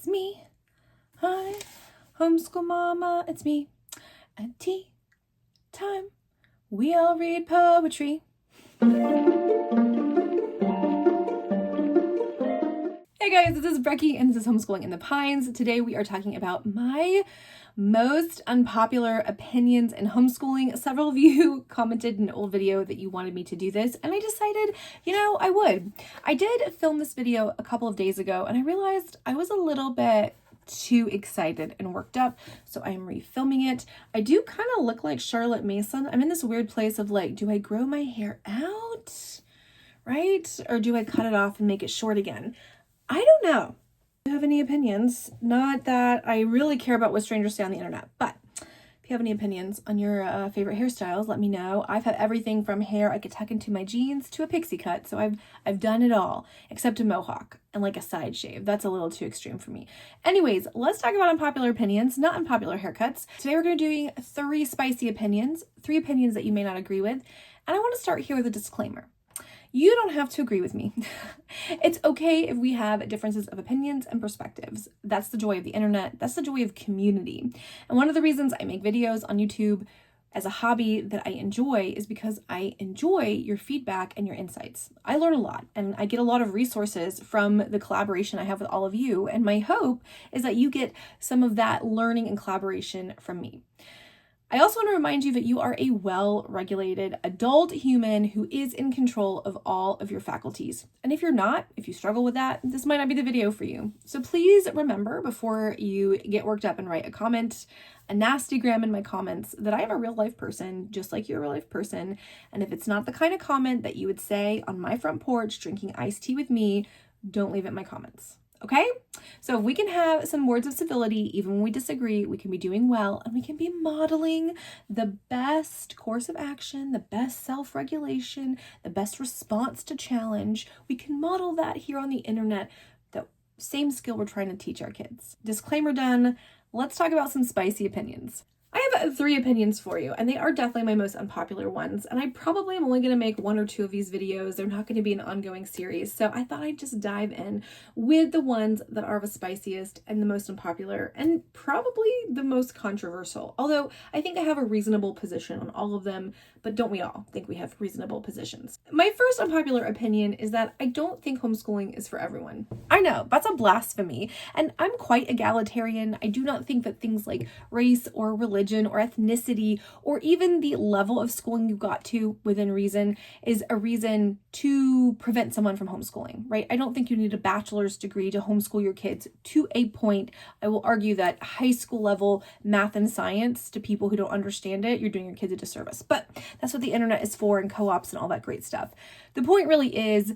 It's me. Hi, homeschool mama. It's me. At tea time, we all read poetry. Hey guys, this is Brecky and this is Homeschooling in the Pines. Today we are talking about my most unpopular opinions in homeschooling. Several of you commented in an old video that you wanted me to do this, and I decided, I would. I did film this video a couple of days ago, and I realized I was a little bit too excited and worked up, so I'm refilming it. I do kind of look like Charlotte Mason. I'm in this weird place of like, do I grow my hair out, right? Or do I cut it off and make it short again? I don't know. Do you have any opinions? Not that I really care about what strangers say on the internet, but if you have any opinions on your favorite hairstyles, let me know. I've had everything from hair I could tuck into my jeans to a pixie cut, so I've done it all except a mohawk and like a side shave. That's a little too extreme for me. Anyways, let's talk about unpopular opinions, not unpopular haircuts. Today we're going to be doing 3 spicy opinions, 3 opinions that you may not agree with, and I want to start here with a disclaimer. You don't have to agree with me. It's okay if we have differences of opinions and perspectives. That's the joy of the internet. That's the joy of community. And one of the reasons I make videos on YouTube as a hobby that I enjoy is because I enjoy your feedback and your insights. I learn a lot and I get a lot of resources from the collaboration I have with all of you. And my hope is that you get some of that learning and collaboration from me. I also want to remind you that you are a well-regulated adult human who is in control of all of your faculties. And if you're not, if you struggle with that, this might not be the video for you. So please remember before you get worked up and write a comment, a nasty gram in my comments, that I am a real life person, just like you're a real life person. And if it's not the kind of comment that you would say on my front porch drinking iced tea with me, don't leave it in my comments. Okay? So if we can have some words of civility, even when we disagree, we can be doing well and we can be modeling the best course of action, the best self-regulation, the best response to challenge. We can model that here on the internet, the same skill we're trying to teach our kids. Disclaimer done. Let's talk about some spicy opinions. I have 3 opinions for you, and they are definitely my most unpopular ones, and I probably am only going to make 1 or 2 of these videos. They're not going to be an ongoing series, so I thought I'd just dive in with the ones that are the spiciest and the most unpopular, and probably the most controversial, although I think I have a reasonable position on all of them, but don't we all think we have reasonable positions? My first unpopular opinion is that I don't think homeschooling is for everyone. I know, that's a blasphemy, and I'm quite egalitarian. I do not think that things like race or religion or ethnicity or even the level of schooling you got to within reason is a reason to prevent someone from homeschooling, right? I don't think you need a bachelor's degree to homeschool your kids to a point. I will argue that high school level math and science, to people who don't understand it, you're doing your kids a disservice. But that's what the internet is for, and co-ops and all that great stuff. The point really is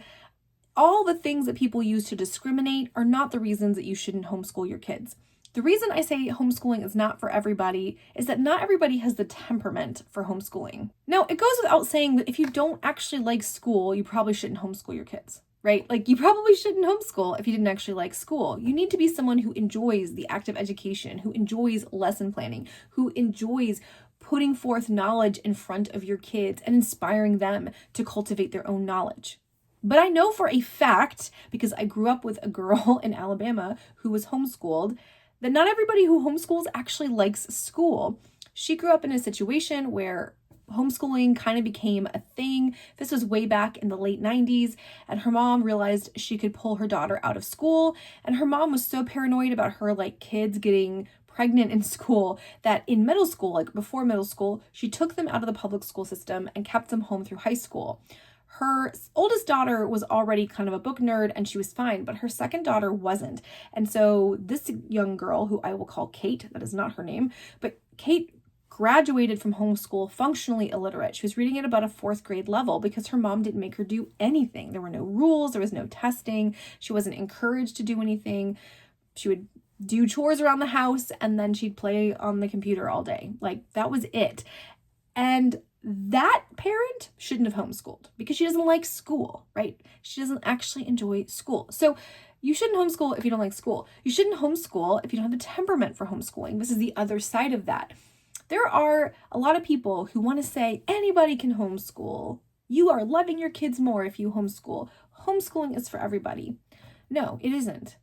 all the things that people use to discriminate are not the reasons that you shouldn't homeschool your kids. The reason I say homeschooling is not for everybody is that not everybody has the temperament for homeschooling. Now, it goes without saying that if you don't actually like school, you probably shouldn't homeschool your kids, right? Like, you probably shouldn't homeschool if you didn't actually like school. You need to be someone who enjoys the active education, who enjoys lesson planning, who enjoys putting forth knowledge in front of your kids and inspiring them to cultivate their own knowledge. But I know for a fact, because I grew up with a girl in Alabama who was homeschooled, that not everybody who homeschools actually likes school. She grew up in a situation where homeschooling kind of became a thing. This was way back in the late 90s, and her mom realized she could pull her daughter out of school, and her mom was so paranoid about her kids getting pregnant in school that in middle school, before middle school, she took them out of the public school system and kept them home through high school. Her oldest daughter was already kind of a book nerd and she was fine, but her second daughter wasn't. And so this young girl, who I will call Kate, that is not her name, but Kate graduated from homeschool functionally illiterate. She was reading at about a 4th grade level because her mom didn't make her do anything. There were no rules, there was no testing. She wasn't encouraged to do anything. She would do chores around the house and then she'd play on the computer all day. That was it. And that parent shouldn't have homeschooled because she doesn't like school, right? She doesn't actually enjoy school. So you shouldn't homeschool if you don't like school. You shouldn't homeschool if you don't have the temperament for homeschooling. This is the other side of that. There are a lot of people who want to say anybody can homeschool. You are loving your kids more if you homeschool. Homeschooling is for everybody. No, it isn't.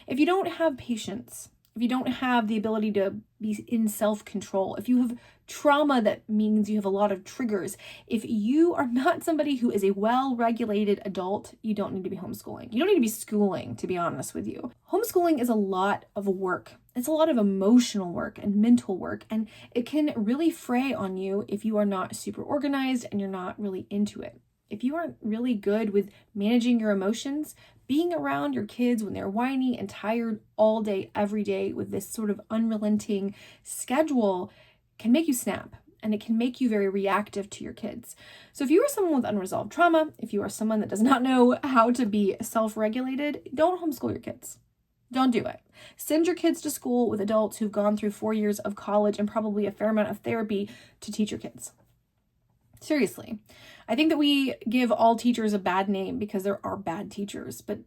If you don't have patience, if you don't have the ability to be in self-control, if you have trauma that means you have a lot of triggers, if you are not somebody who is a well-regulated adult, you don't need to be homeschooling. You don't need to be schooling, to be honest with you. Homeschooling is a lot of work. It's a lot of emotional work and mental work, and it can really fray on you if you are not super organized and you're not really into it. If you aren't really good with managing your emotions, being around your kids when they're whiny and tired all day, every day with this sort of unrelenting schedule can make you snap, and it can make you very reactive to your kids. So if you are someone with unresolved trauma, if you are someone that does not know how to be self-regulated, don't homeschool your kids. Don't do it. Send your kids to school with adults who've gone through 4 years of college and probably a fair amount of therapy to teach your kids. Seriously. I think that we give all teachers a bad name because there are bad teachers, but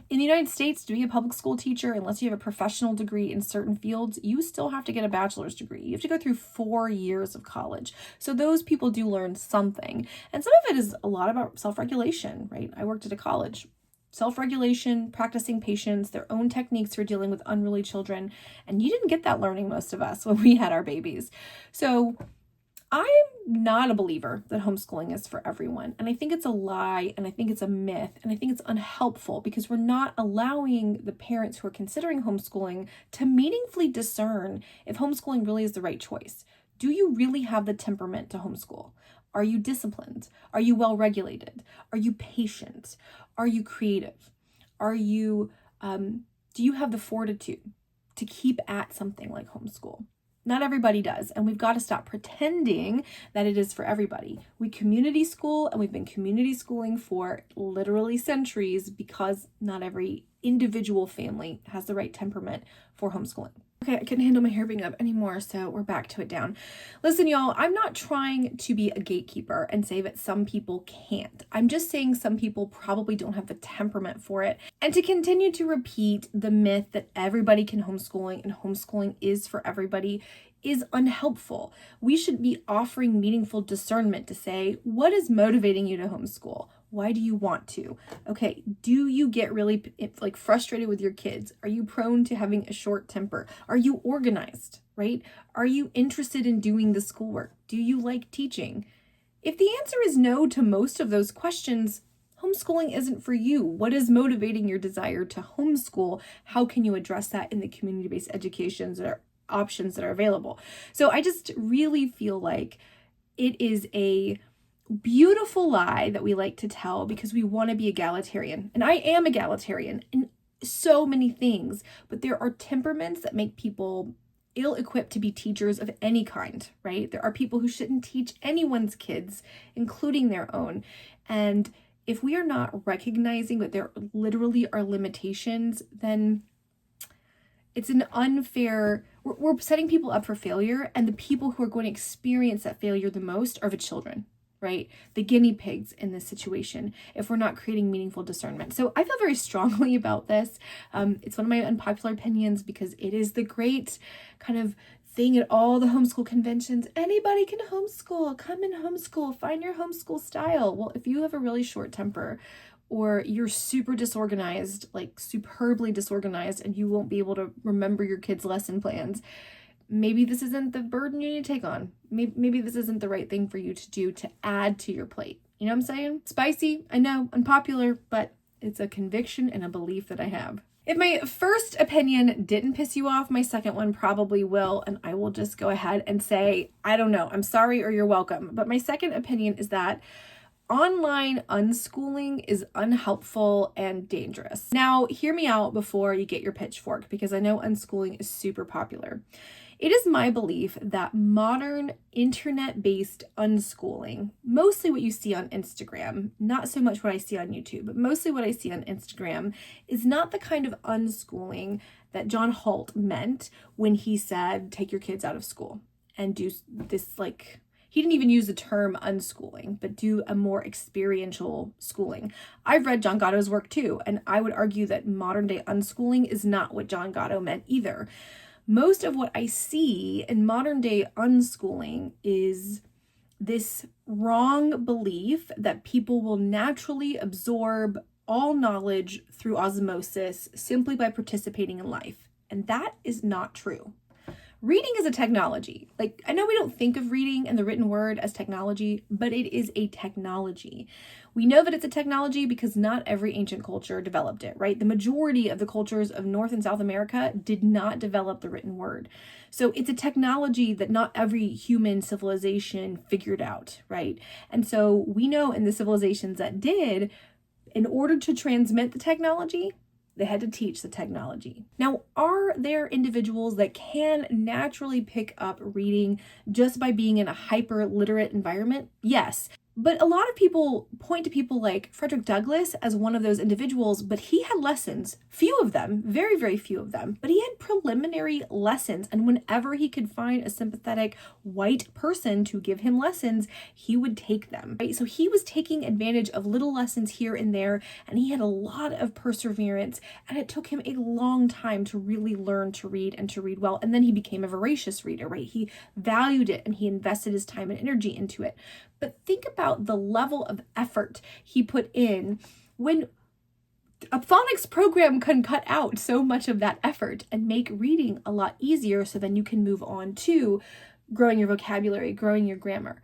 in the United States, to be a public school teacher, unless you have a professional degree in certain fields, you still have to get a bachelor's degree. You have to go through 4 years of college. So those people do learn something. And some of it is a lot about self-regulation, right? I worked at a college. Self-regulation, practicing patience, their own techniques for dealing with unruly children. And you didn't get that learning, most of us, when we had our babies. So I'm not a believer that homeschooling is for everyone. And I think it's a lie, and I think it's a myth, and I think it's unhelpful because we're not allowing the parents who are considering homeschooling to meaningfully discern if homeschooling really is the right choice. Do you really have the temperament to homeschool? Are you disciplined? Are you well-regulated? Are you patient? Are you creative? Are you, do you have the fortitude to keep at something like homeschool? Not everybody does, and we've got to stop pretending that it is for everybody. We community school, and we've been community schooling for literally centuries because not every individual family has the right temperament for homeschooling. Okay, I couldn't handle my hair being up anymore, so we're back to it down. Listen, y'all, I'm not trying to be a gatekeeper and say that some people can't. I'm just saying some people probably don't have the temperament for it. And to continue to repeat the myth that everybody can homeschooling and homeschooling is for everybody is unhelpful. We should be offering meaningful discernment to say, what is motivating you to homeschool? Why do you want to? Okay, do you get really frustrated with your kids? Are you prone to having a short temper? Are you organized, right? Are you interested in doing the schoolwork? Do you like teaching? If the answer is no to most of those questions, homeschooling isn't for you. What is motivating your desire to homeschool? How can you address that in the community-based educations or options that are available? So I just really feel like it is a beautiful lie that we like to tell because we want to be egalitarian. And I am egalitarian in so many things, but there are temperaments that make people ill-equipped to be teachers of any kind, right? There are people who shouldn't teach anyone's kids, including their own. And if we are not recognizing that there literally are limitations, then it's an unfair, we're setting people up for failure, and the people who are going to experience that failure the most are the children, right? The guinea pigs in this situation, if we're not creating meaningful discernment. So I feel very strongly about this. It's one of my unpopular opinions because it is the great kind of thing at all the homeschool conventions. Anybody can homeschool, come and homeschool, find your homeschool style. Well, if you have a really short temper, or you're super disorganized, like superbly disorganized, and you won't be able to remember your kids' lesson plans, maybe this isn't the burden you need to take on. Maybe this isn't the right thing for you to do to add to your plate. You know what I'm saying? Spicy, I know, unpopular, but it's a conviction and a belief that I have. If my first opinion didn't piss you off, my second one probably will, and I will just go ahead and say, I don't know, I'm sorry or you're welcome. But my second opinion is that online unschooling is unhelpful and dangerous. Now, hear me out before you get your pitchfork, because I know unschooling is super popular. It is my belief that modern internet-based unschooling, mostly what you see on Instagram, not so much what I see on YouTube, but mostly what I see on Instagram, is not the kind of unschooling that John Holt meant when he said, take your kids out of school and do this, like, he didn't even use the term unschooling, but do a more experiential schooling. I've read John Gatto's work too, and I would argue that modern day unschooling is not what John Gatto meant either. Most of what I see in modern day unschooling is this wrong belief that people will naturally absorb all knowledge through osmosis simply by participating in life. And that is not true. Reading is a technology. Like, I know we don't think of reading and the written word as technology, but it is a technology. We know that it's a technology because not every ancient culture developed it, right? The majority of the cultures of North and South America did not develop the written word. So it's a technology that not every human civilization figured out, right? And so we know in the civilizations that did, in order to transmit the technology, they had to teach the technology. Now, are there individuals that can naturally pick up reading just by being in a hyper-literate environment? Yes. But a lot of people point to people like Frederick Douglass as one of those individuals, but he had lessons, few of them, very, very few of them, but he had preliminary lessons. And whenever he could find a sympathetic white person to give him lessons, he would take them, right? So he was taking advantage of little lessons here and there, and he had a lot of perseverance, and it took him a long time to really learn to read and to read well. And then he became a voracious reader, right? He valued it and he invested his time and energy into it. But think about the level of effort he put in when a phonics program can cut out so much of that effort and make reading a lot easier, so then you can move on to growing your vocabulary, growing your grammar.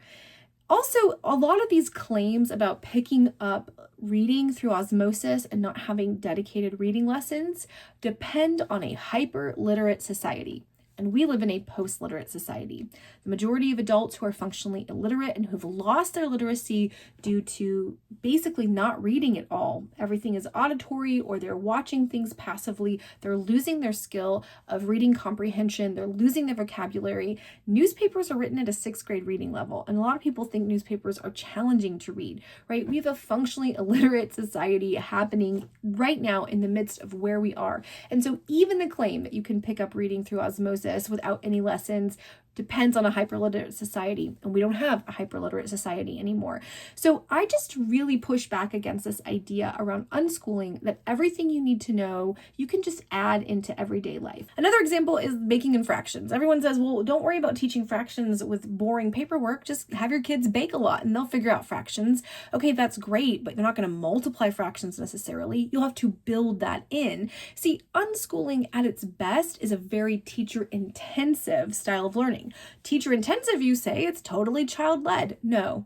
Also, a lot of these claims about picking up reading through osmosis and not having dedicated reading lessons depend on a hyper-literate society. And we live in a post-literate society. The majority of adults who are functionally illiterate and who've lost their literacy due to basically not reading at all. Everything is auditory, or they're watching things passively. They're losing their skill of reading comprehension. They're losing their vocabulary. Newspapers are written at a 6th grade reading level. And a lot of people think newspapers are challenging to read, right? We have a functionally illiterate society happening right now in the midst of where we are. And so even the claim that you can pick up reading through osmosis without any lessons depends on a hyperliterate society, and we don't have a hyperliterate society anymore. So I just really push back against this idea around unschooling, that everything you need to know, you can just add into everyday life. Another example is baking and fractions. Everyone says, well, don't worry about teaching fractions with boring paperwork, just have your kids bake a lot and they'll figure out fractions. Okay, that's great, but they're not going to multiply fractions necessarily. You'll have to build that in. See, unschooling at its best is a very teacher-intensive style of learning. Teacher intensive, you say, it's totally child-led. No.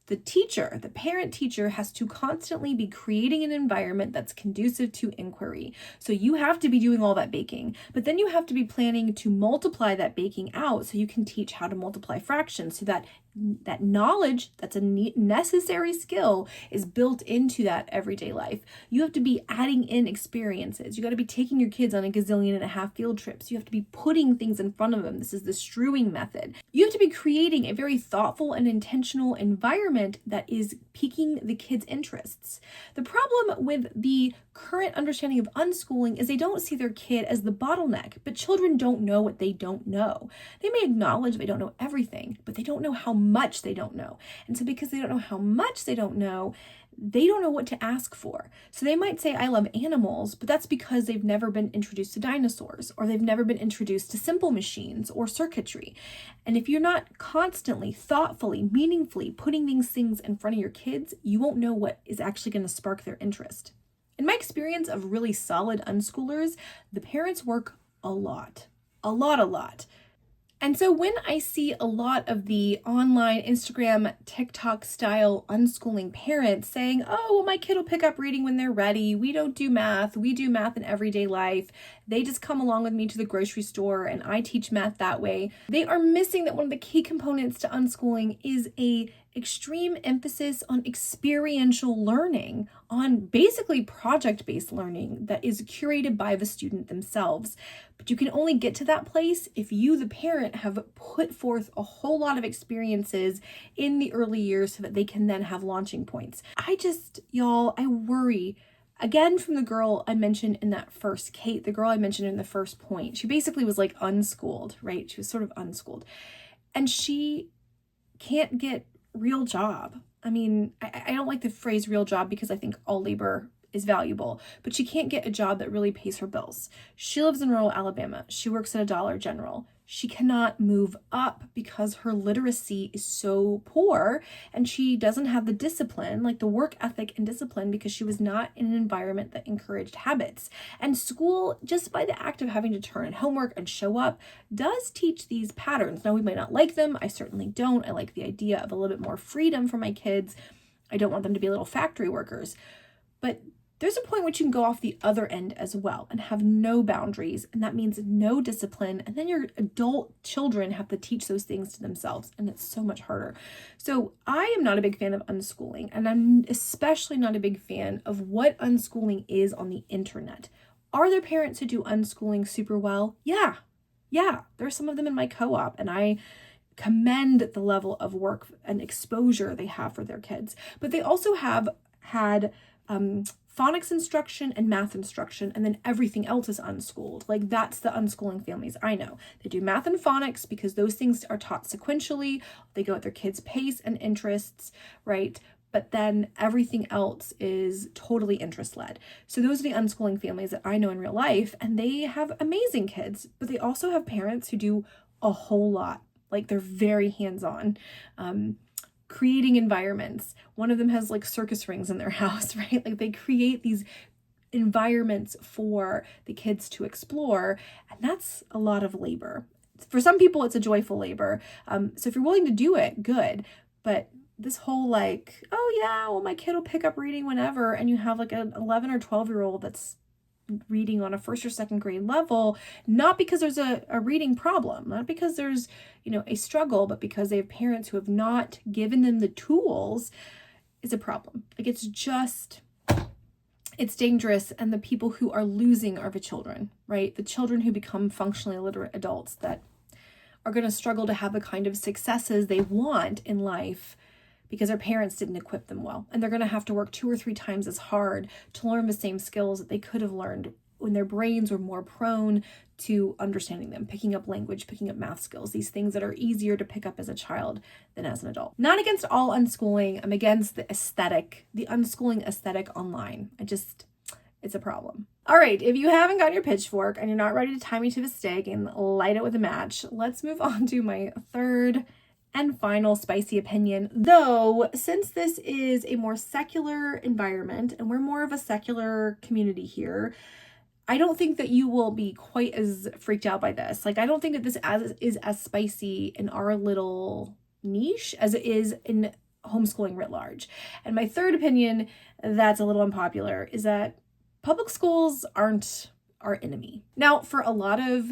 The teacher, the parent teacher, has to constantly be creating an environment that's conducive to inquiry. So you have to be doing all that baking, but then you have to be planning to multiply that baking out so you can teach how to multiply fractions, so that knowledge that's a necessary skill is built into that everyday life. You have to be adding in experiences. You got to be taking your kids on a 1.5 field trips. You have to be putting things in front of them. This is the strewing method. You have to be creating a very thoughtful and intentional environment that is piquing the kids' interests. The problem with the current understanding of unschooling is they don't see their kid as the bottleneck, but children don't know what they don't know. They may acknowledge they don't know everything, but they don't know how much they don't know. And so because they don't know how much they don't know what to ask for. So they might say, I love animals, but that's because they've never been introduced to dinosaurs, or they've never been introduced to simple machines or circuitry. And if you're not constantly, thoughtfully, meaningfully putting these things in front of your kids, you won't know what is actually going to spark their interest. In my experience of really solid unschoolers, the parents work a lot. And so when I see a lot of the online Instagram, TikTok style unschooling parents saying, oh, well, my kid will pick up reading when they're ready. We don't do math. We do math in everyday life. They just come along with me to the grocery store and I teach math that way. They are missing that one of the key components to unschooling is a extreme emphasis on experiential learning, on basically project-based learning that is curated by the student themselves. But you can only get to that place if you, the parent, have put forth a whole lot of experiences in the early years so that they can then have launching points. I worry. Again, from the girl I mentioned in that first, Kate, the girl I mentioned in the first point, she basically was like unschooled, right? She was sort of unschooled. And she can't get real job. I mean, I don't like the phrase real job because I think all labor is valuable, but she can't get a job that really pays her bills. She lives in rural Alabama. She works at a Dollar General. She cannot move up because her literacy is so poor, and she doesn't have the discipline, like the work ethic and discipline, because she was not in an environment that encouraged habits. And school, just by the act of having to turn in homework and show up, does teach these patterns. Now, we might not like them. I certainly don't. I like the idea of a little bit more freedom for my kids. I don't want them to be little factory workers. But there's a point which you can go off the other end as well and have no boundaries, and that means no discipline, and then your adult children have to teach those things to themselves, and it's so much harder. So I am not a big fan of unschooling, and I'm especially not a big fan of what unschooling is on the internet. Are there parents who do unschooling super well? Yeah, there's some of them in my co-op, and I commend the level of work and exposure they have for their kids. But they also have had phonics instruction and math instruction, and then everything else is unschooled. Like, that's the unschooling families I know. They do math and phonics because those things are taught sequentially. They go at their kids' pace and interests, right? But then everything else is totally interest-led. So those are the unschooling families that I know in real life, and they have amazing kids, but they also have parents who do a whole lot. Like, they're very hands-on. Creating environments. One of them has like circus rings in their house, right? Like, they create these environments for the kids to explore, and that's a lot of labor. For some people, it's a joyful labor. So if you're willing to do it, good. But this whole like, oh yeah, well, my kid will pick up reading whenever, and you have like an 11 or 12-year-old that's reading on a first or second grade level, not because there's a reading problem, not because there's, a struggle, but because they have parents who have not given them the tools, is a problem. Like, it's dangerous, and the people who are losing are the children, right? The children who become functionally illiterate adults that are going to struggle to have the kind of successes they want in life because their parents didn't equip them well. And they're going to have to work 2 or 3 times as hard to learn the same skills that they could have learned when their brains were more prone to understanding them, picking up language, picking up math skills, these things that are easier to pick up as a child than as an adult. Not against all unschooling. I'm against the aesthetic, the unschooling aesthetic online. It's a problem. All right, if you haven't got your pitchfork and you're not ready to tie me to the stake and light it with a match, let's move on to my third and final spicy opinion. Though, since this is a more secular environment and we're more of a secular community here, I don't think that you will be quite as freaked out by this. Like, I don't think that this is as spicy in our little niche as it is in homeschooling writ large. And my third opinion that's a little unpopular is that public schools aren't our enemy. Now, for a lot of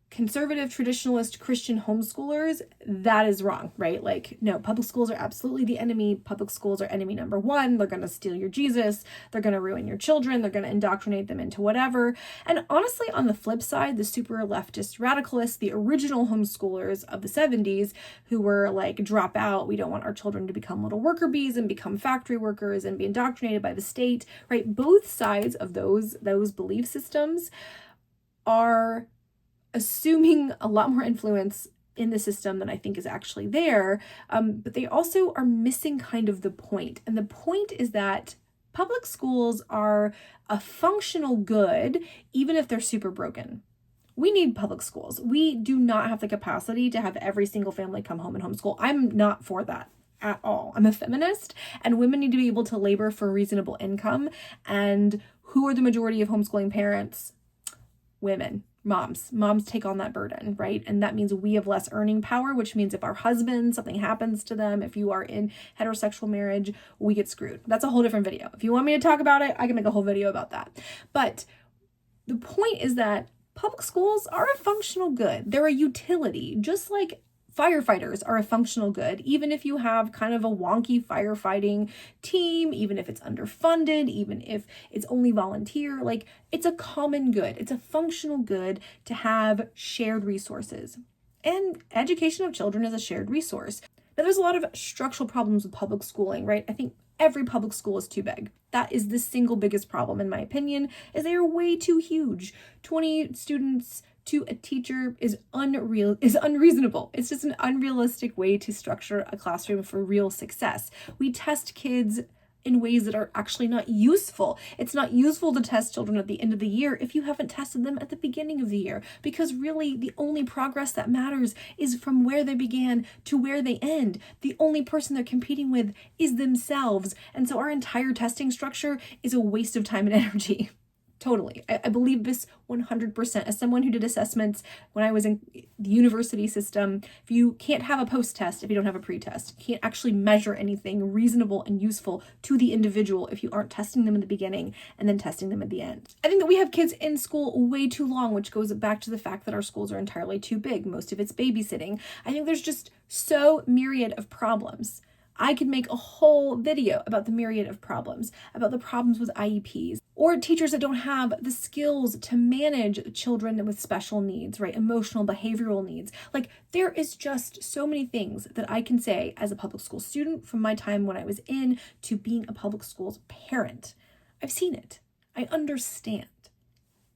conservative, traditionalist, Christian homeschoolers, that is wrong, right? Like, no, public schools are absolutely the enemy. Public schools are enemy number one. They're going to steal your Jesus. They're going to ruin your children. They're going to indoctrinate them into whatever. And honestly, on the flip side, the super leftist radicalists, the original homeschoolers of the 70s who were like, drop out. We don't want our children to become little worker bees and become factory workers and be indoctrinated by the state, right? Both sides of those belief systems are assuming a lot more influence in the system than I think is actually there, but they also are missing kind of the point. And the point is that public schools are a functional good, even if they're super broken. We need public schools. We do not have the capacity to have every single family come home and homeschool. I'm not for that at all. I'm a feminist, and women need to be able to labor for a reasonable income. And who are the majority of homeschooling parents? Women. Moms take on that burden, right? And that means we have less earning power, which means if our husband, something happens to them, if you are in heterosexual marriage, we get screwed. That's a whole different video. If you want me to talk about it, I can make a whole video about that. But the point is that public schools are a functional good. They're a utility, just like firefighters are a functional good, even if you have kind of a wonky firefighting team, even if it's underfunded, even if it's only volunteer, like, it's a common good. It's a functional good to have shared resources. And education of children is a shared resource. Now, there's a lot of structural problems with public schooling, right? I think every public school is too big. That is the single biggest problem, in my opinion, is they are way too huge. 20 students to a teacher is unreasonable. It's just an unrealistic way to structure a classroom for real success. We test kids in ways that are actually not useful. It's not useful to test children at the end of the year if you haven't tested them at the beginning of the year, because really the only progress that matters is from where they began to where they end. The only person they're competing with is themselves. And so our entire testing structure is a waste of time and energy. Totally. I believe this 100%. As someone who did assessments when I was in the university system, if you can't have a post-test, if you don't have a pre-test, you can't actually measure anything reasonable and useful to the individual if you aren't testing them in the beginning and then testing them at the end. I think that we have kids in school way too long, which goes back to the fact that our schools are entirely too big. Most of it's babysitting. I think there's just so myriad of problems. I could make a whole video about the myriad of problems, about the problems with IEPs, or teachers that don't have the skills to manage children with special needs, right? Emotional, behavioral needs. Like, there is just so many things that I can say as a public school student from my time when I was in to being a public schools parent. I've seen it. I understand.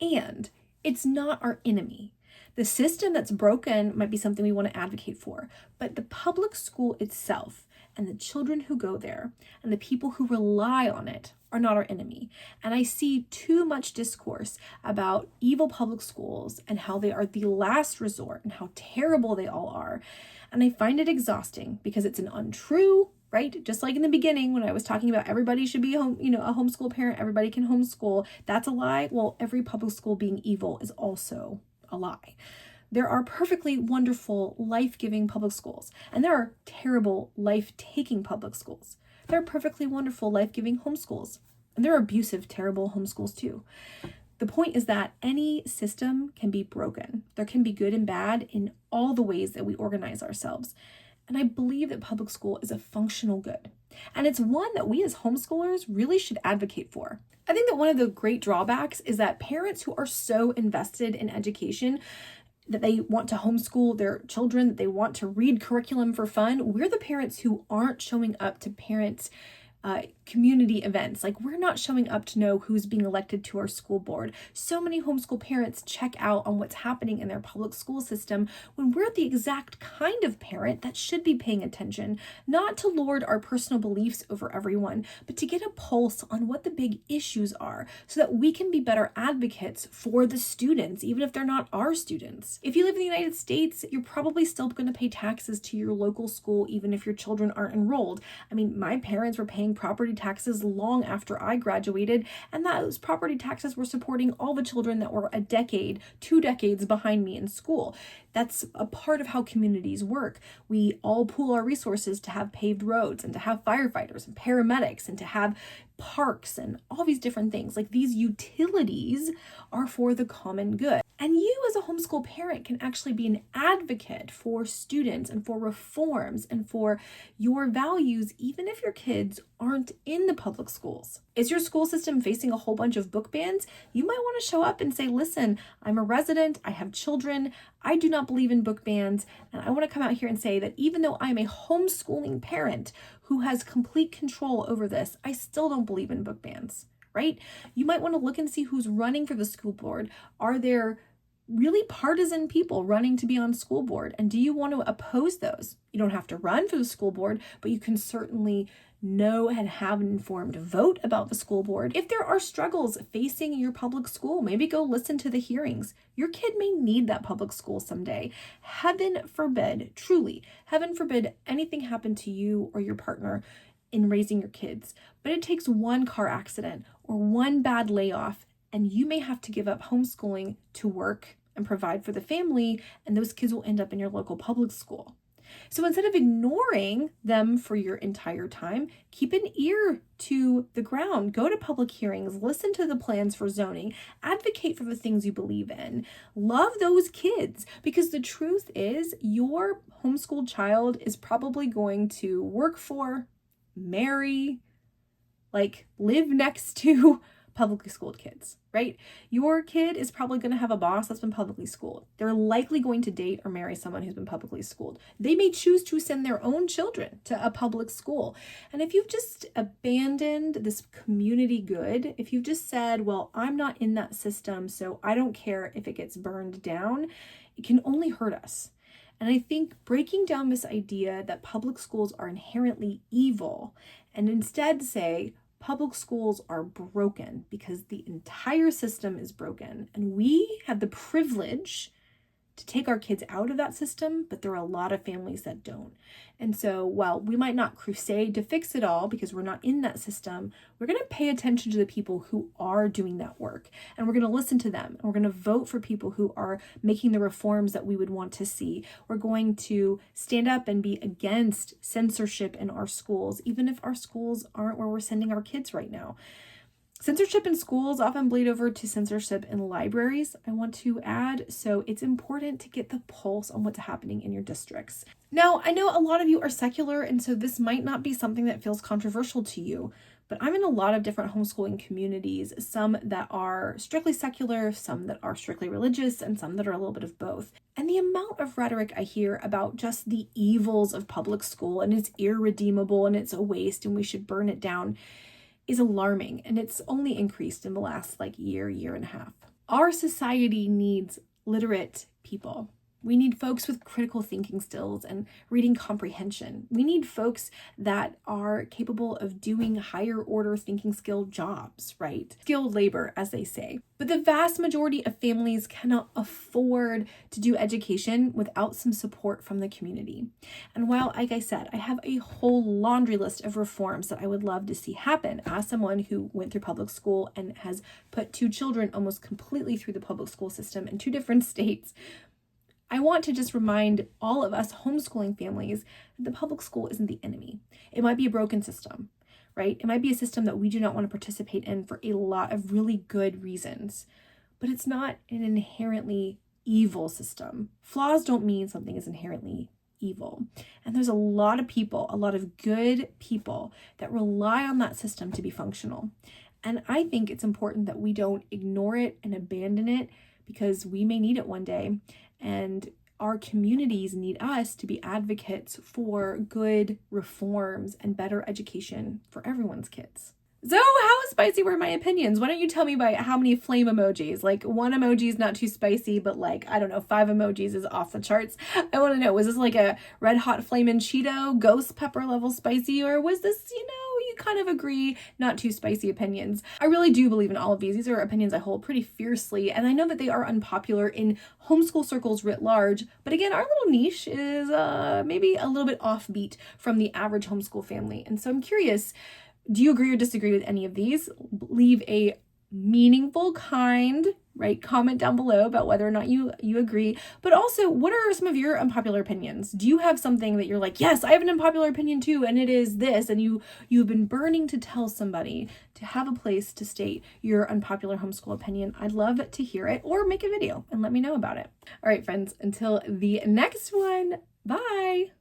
And it's not our enemy. The system that's broken might be something we want to advocate for, but the public school itself and the children who go there and the people who rely on it are not our enemy. And I see too much discourse about evil public schools and how they are the last resort and how terrible they all are. And I find it exhausting because it's an untrue, right? Just like in the beginning when I was talking about everybody should be a homeschool parent, everybody can homeschool. That's a lie. Well, every public school being evil is also a lie. There are perfectly wonderful, life-giving public schools, and there are terrible, life-taking public schools. There are perfectly wonderful, life-giving homeschools, and there are abusive, terrible homeschools too. The point is that any system can be broken. There can be good and bad in all the ways that we organize ourselves. And I believe that public school is a functional good. And it's one that we as homeschoolers really should advocate for. I think that one of the great drawbacks is that parents who are so invested in education that they want to homeschool their children, that they want to read curriculum for fun, we're the parents who aren't showing up to parents' community events. Like, we're not showing up to know who's being elected to our school board. So many homeschool parents check out on what's happening in their public school system when we're the exact kind of parent that should be paying attention, not to lord our personal beliefs over everyone, but to get a pulse on what the big issues are so that we can be better advocates for the students, even if they're not our students. If you live in the United States, you're probably still going to pay taxes to your local school, even if your children aren't enrolled. I mean, my parents were paying property taxes long after I graduated, and those property taxes were supporting all the children that were a decade, 2 decades behind me in school. That's a part of how communities work. We all pool our resources to have paved roads and to have firefighters and paramedics and to have parks and all these different things. Like, these utilities are for the common good. And you as a homeschool parent can actually be an advocate for students and for reforms and for your values, even if your kids aren't in the public schools. Is your school system facing a whole bunch of book bans? You might want to show up and say, listen, I'm a resident, I have children, I do not believe in book bans, and I want to come out here and say that even though I'm a homeschooling parent who has complete control over this, I still don't believe in book bans, right? You might want to look and see who's running for the school board. Are there really partisan people running to be on school board? And do you want to oppose those? You don't have to run for the school board, but you can certainly know and have an informed vote about the school board. If there are struggles facing your public school, maybe go listen to the hearings. Your kid may need that public school someday. Heaven forbid, truly, heaven forbid anything happen to you or your partner in raising your kids. But it takes one car accident or one bad layoff, and you may have to give up homeschooling to work and provide for the family, and those kids will end up in your local public school. So instead of ignoring them for your entire time, keep an ear to the ground, go to public hearings, listen to the plans for zoning, advocate for the things you believe in, love those kids, because the truth is your homeschooled child is probably going to work for, marry, live next to publicly schooled kids, right? Your kid is probably going to have a boss that's been publicly schooled. They're likely going to date or marry someone who's been publicly schooled. They may choose to send their own children to a public school. And if you've just abandoned this community good, if you've just said, well, I'm not in that system, so I don't care if it gets burned down, it can only hurt us. And I think breaking down this idea that public schools are inherently evil and instead say, public schools are broken because the entire system is broken. And we have the privilege to take our kids out of that system, but there are a lot of families that don't. And so while we might not crusade to fix it all because we're not in that system, we're going to pay attention to the people who are doing that work. And we're going to listen to them. And we're going to vote for people who are making the reforms that we would want to see. We're going to stand up and be against censorship in our schools, even if our schools aren't where we're sending our kids right now. Censorship in schools often bleed over to censorship in libraries, I want to add, so it's important to get the pulse on what's happening in your districts. Now, I know a lot of you are secular, and so this might not be something that feels controversial to you, but I'm in a lot of different homeschooling communities, some that are strictly secular, some that are strictly religious, and some that are a little bit of both. And the amount of rhetoric I hear about just the evils of public school, and it's irredeemable, and it's a waste, and we should burn it down, is alarming, and it's only increased in the last year and a half. Our society needs literate people. We need folks with critical thinking skills and reading comprehension. We need folks that are capable of doing higher order thinking skill jobs, right? Skilled labor, as they say. But the vast majority of families cannot afford to do education without some support from the community. And while, like I said, I have a whole laundry list of reforms that I would love to see happen as someone who went through public school and has put 2 children almost completely through the public school system in 2 different states, I want to just remind all of us homeschooling families that the public school isn't the enemy. It might be a broken system, right? It might be a system that we do not want to participate in for a lot of really good reasons, but it's not an inherently evil system. Flaws don't mean something is inherently evil. And there's a lot of people, a lot of good people that rely on that system to be functional. And I think it's important that we don't ignore it and abandon it because we may need it one day. And our communities need us to be advocates for good reforms and better education for everyone's kids. So how spicy were my opinions? Why don't you tell me by how many flame emojis? 1 emoji is not too spicy, but 5 emojis is off the charts. I want to know, was this a red hot flamin' Cheeto ghost pepper level spicy, or was this, you kind of agree, not too spicy opinions? I really do believe in all of these. These are opinions I hold pretty fiercely, and I know that they are unpopular in homeschool circles writ large, but again, our little niche is maybe a little bit offbeat from the average homeschool family. And so I'm curious, do you agree or disagree with any of these? Leave a meaningful, kind, comment down below about whether or not you agree. But also, what are some of your unpopular opinions? Do you have something that you're yes, I have an unpopular opinion too, and it is this, and you've been burning to tell somebody to have a place to state your unpopular homeschool opinion? I'd love to hear it, or make a video and let me know about it. All right, friends, until the next one, bye.